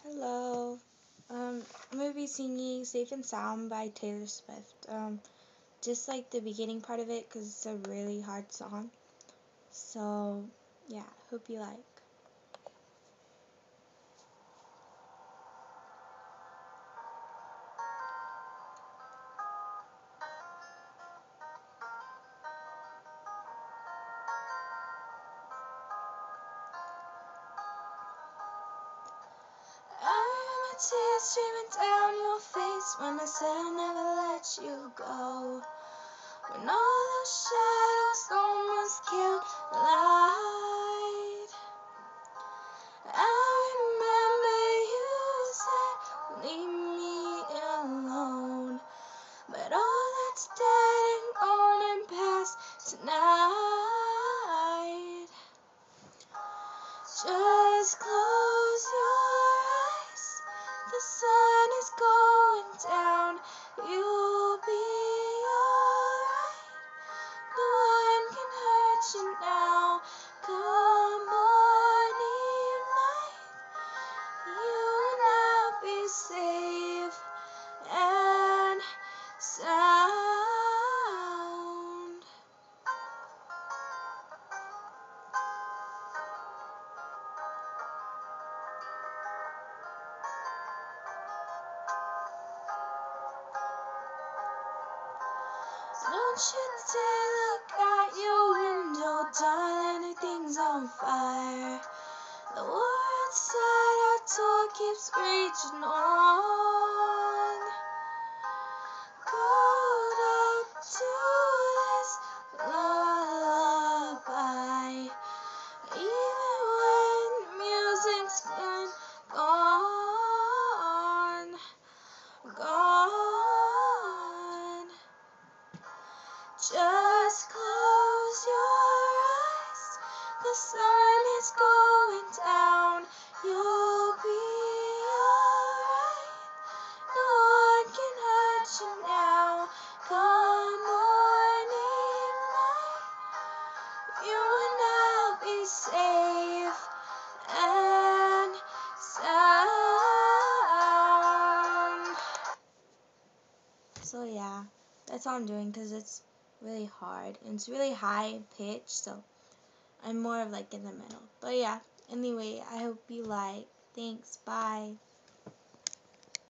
Hello. I'm gonna be singing "Safe and Sound" by Taylor Swift. Just like the beginning part of it, cause it's a really hard song. So yeah, hope you like. I remember tears streaming down your face when I said I'll never let you go. When all those shadows almost killed the light. I remember you said, leave me alone. But all that's dead and gone and past tonight. Just close your eyes. The sun is going down. You'll be alright. No one can hurt you now. Come morning light. You will now be safe and sound. Don't you dare look out your window, darling, everything's on fire. The war outside our door keeps raging on. Cold up to this lullaby, even when music's gone. Just close your eyes. The sun is going down. You'll be alright. No one can hurt you now. Come morning light. You will now be safe and sound. So yeah, that's all I'm doing because it's really hard and it's really high pitched, so I'm more of like in the middle. But yeah, anyway, I hope you like. Thanks, bye.